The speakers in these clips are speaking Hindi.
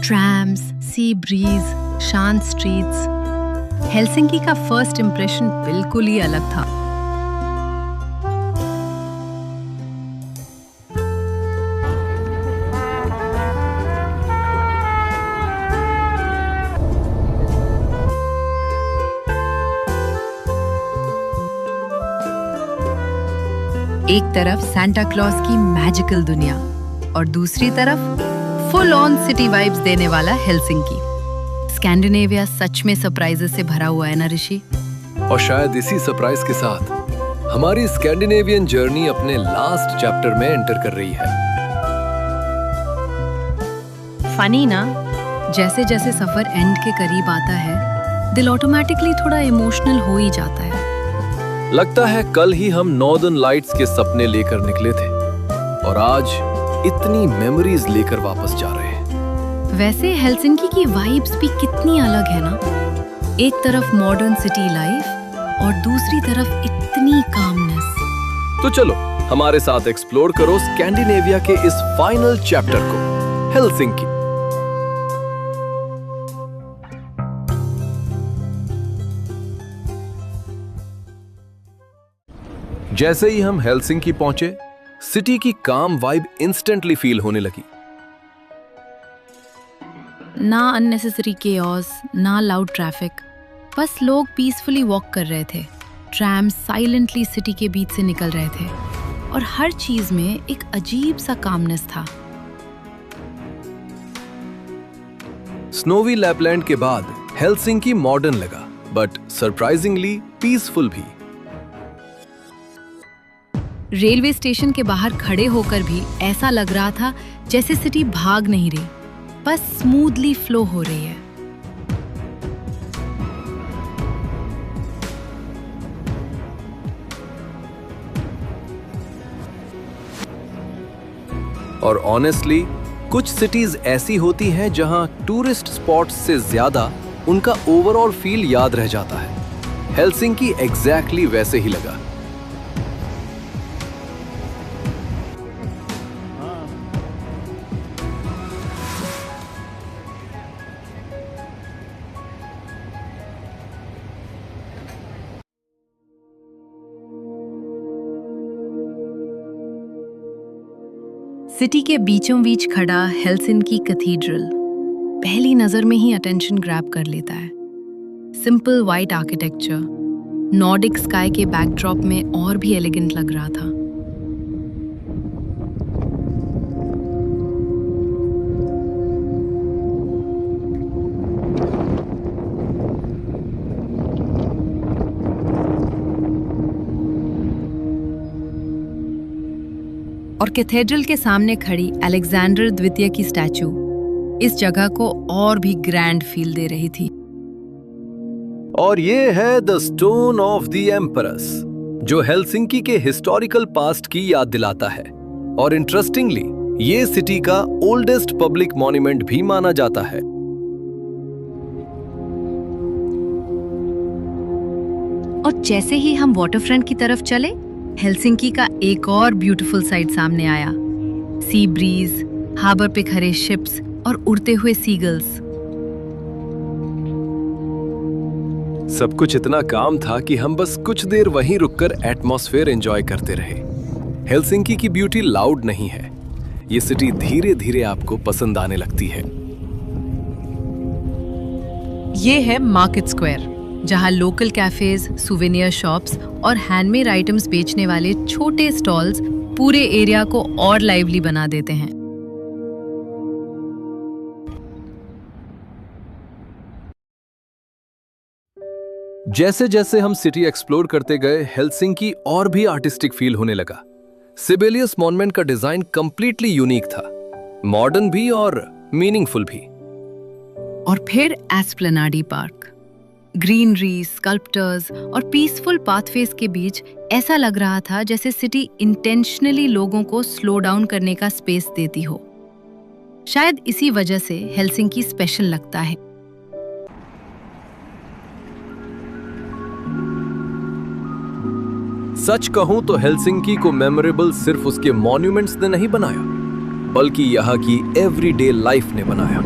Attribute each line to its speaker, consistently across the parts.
Speaker 1: ट्रैम्स, सी ब्रीज, शांत स्ट्रीट्स। हेलसिंकी का फर्स्ट इंप्रेशन बिल्कुल ही अलग था। एक तरफ सांता क्लॉज की मैजिकल दुनिया और दूसरी तरफ फुल ऑन सिटी वाइब्स देने वाला हेलसिंकी। स्कैंडिनेविया सच में सरप्राइजेस से भरा हुआ है ना ऋषि?
Speaker 2: और शायद इसी सरप्राइज के साथ हमारी स्कैंडिनेवियन जर्नी अपने लास्ट चैप्टर में एंटर कर रही है।
Speaker 1: फनी ना, जैसे जैसे सफर एंड के करीब आता है दिल ऑटोमेटिकली थोड़ा इमोशनल हो ही जाता है।
Speaker 2: लगता है कल ही हम नॉर्दर्न लाइट्स के सपने लेकर निकले थे और आज इतनी मेमोरीज लेकर वापस जा रहे हैं।
Speaker 1: वैसे हेलसिंकी की वाइब्स भी कितनी अलग है ना। एक तरफ मॉडर्न सिटी लाइफ और दूसरी तरफ इतनी कामनेस।
Speaker 2: तो चलो हमारे साथ एक्सप्लोर करो स्कैंडिनेविया के इस फाइनल चैप्टर को, हेलसिंकी। जैसे ही हम हेलसिंकी पहुंचे, सिटी की काम वाइब इंस्टेंटली फील होने लगी।
Speaker 1: ना अननेसेसरी केओस, ना लाउड ट्रैफिक, बस लोग पीसफुली वॉक कर रहे थे। ट्रैम्स साइलेंटली सिटी के बीच से निकल रहे थे और हर चीज में एक अजीब सा कामनेस था।
Speaker 2: स्नोवी लैपलैंड के बाद हेलसिंकी मॉडर्न लगा, बट सरप्राइजिंगली पीसफुल भी।
Speaker 1: रेलवे स्टेशन के बाहर खड़े होकर भी ऐसा लग रहा था जैसे सिटी भाग नहीं रही, बस स्मूथली फ्लो हो रही है।
Speaker 2: और ऑनेस्टली कुछ सिटीज ऐसी होती हैं जहां टूरिस्ट स्पॉट्स से ज्यादा उनका ओवरऑल फील याद रह जाता है। हेलसिंकी एग्जैक्टली वैसे ही लगा।
Speaker 1: सिटी के बीचों बीच खड़ा हेलसिंकी कैथीड्रल पहली नजर में ही अटेंशन ग्रैब कर लेता है। Simple white architecture Nordic sky के बैकड्रॉप में और भी एलिगेंट लग रहा था। और कैथेड्रल के सामने खड़ी अलेक्जेंडर द्वितीय की स्टैचू इस जगह को और भी ग्रैंड फील दे रही थी।
Speaker 2: और ये है द स्टोन ऑफ द एम्परस, जो हेलसिंकी के हिस्टोरिकल पास्ट की याद दिलाता है। और इंटरेस्टिंगली ये सिटी का ओल्डेस्ट पब्लिक मॉन्यूमेंट भी माना जाता है।
Speaker 1: और जैसे ही हम वाटरफ्रंट की तरफ चले, हेलसिंकी का एक और ब्यूटीफुल साइड सामने आया। सी ब्रीज, हार्बर पे खड़े शिप्स और उड़ते हुए सीगल्स।
Speaker 2: सब कुछ इतना काम था कि हम बस कुछ देर वहीं रुककर एटमॉस्फेयर एंजॉय करते रहे। हेलसिंकी की ब्यूटी लाउड नहीं है, ये सिटी धीरे धीरे आपको पसंद आने लगती है।
Speaker 1: ये है मार्केट स्क्वायर, जहां लोकल कैफेज, सुवेनियर शॉप्स और हैंडमेड आइटम्स बेचने वाले छोटे स्टॉल्स पूरे एरिया को और लाइवली बना देते हैं।
Speaker 2: जैसे जैसे हम सिटी एक्सप्लोर करते गए, हेलसिंकी और भी आर्टिस्टिक फील होने लगा। सिबेलियस मॉन्यूमेंट का डिजाइन कंप्लीटली यूनिक था, मॉडर्न भी और मीनिंगफुल भी।
Speaker 1: और फिर एस्प्लेनाडी पार्क, ग्रीनरी, स्कल्प्टर्स और पीसफुल पाथवेज के बीच ऐसा लग रहा था जैसे सिटी इंटेंशनली लोगों को स्लो डाउन करने का स्पेस देती हो। शायद इसी वजह से हेलसिंकी स्पेशल लगता है।
Speaker 2: सच कहूं तो हेलसिंकी को मेमोरेबल सिर्फ उसके मॉन्यूमेंट्स ने नहीं बनाया, बल्कि यहाँ की एवरीडे लाइफ ने बनाया।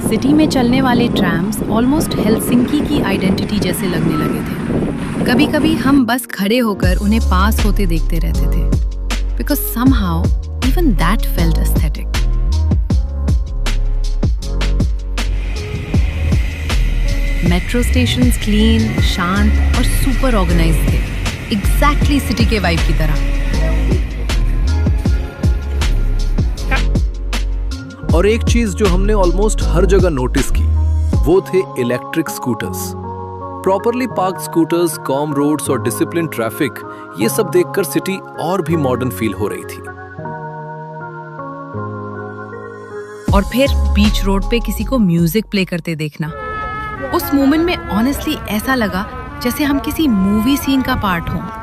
Speaker 1: सिटी में चलने वाले ट्रैम्स ऑलमोस्ट हेलसिंकी की आइडेंटिटी जैसे लगने लगे थे। कभी-कभी हम बस खड़े होकर उन्हें पास होते देखते रहते थे, because somehow even that felt aesthetic. Metro stations clean, शांत और सुपर ऑर्गेनाइज्ड थे, एग्जैक्टली सिटी के वाइब की तरह।
Speaker 2: और एक चीज जो हमने ऑलमोस्ट हर जगह नोटिस की, वो थे electric scooters. Properly parked scooters, calm roads और डिसिप्लिन ट्रैफिक, ये सब देखकर सिटी और भी मॉडर्न फील हो रही थी।
Speaker 1: और फिर बीच रोड पे किसी को म्यूजिक प्ले करते देखना, उस मोमेंट में ऑनेस्टली ऐसा लगा जैसे हम किसी मूवी सीन का पार्ट हों।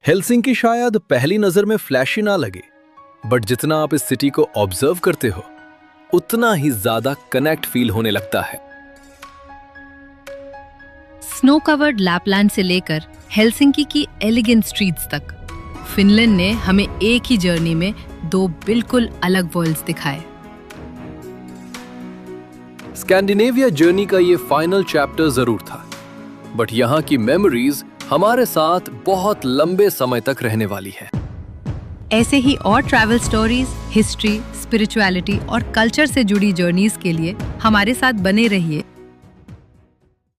Speaker 2: हेलसिंकी शायद पहली नजर में फ्लैशी ना लगे, बट जितना आप इस सिटी को ऑब्जर्व करते हो, उतना ही ज्यादा कनेक्ट फील होने लगता है।
Speaker 1: स्नो कवर्ड लैपलैंड से लेकर हेलसिंकी की एलिगेंट स्ट्रीट्स तक, फिनलैंड ने हमें एक ही जर्नी में दो बिल्कुल अलग वर्ल्ड्स दिखाए।
Speaker 2: स्कैंडिनेविया जर्नी का ये फाइनल चैप्टर जरूर था, बट यहाँ की मेमोरीज हमारे साथ बहुत लंबे समय तक रहने वाली है।
Speaker 1: ऐसे ही और ट्रैवल स्टोरीज, हिस्ट्री, स्पिरिचुअलिटी और कल्चर से जुड़ी जर्नीज के लिए हमारे साथ बने रहिए।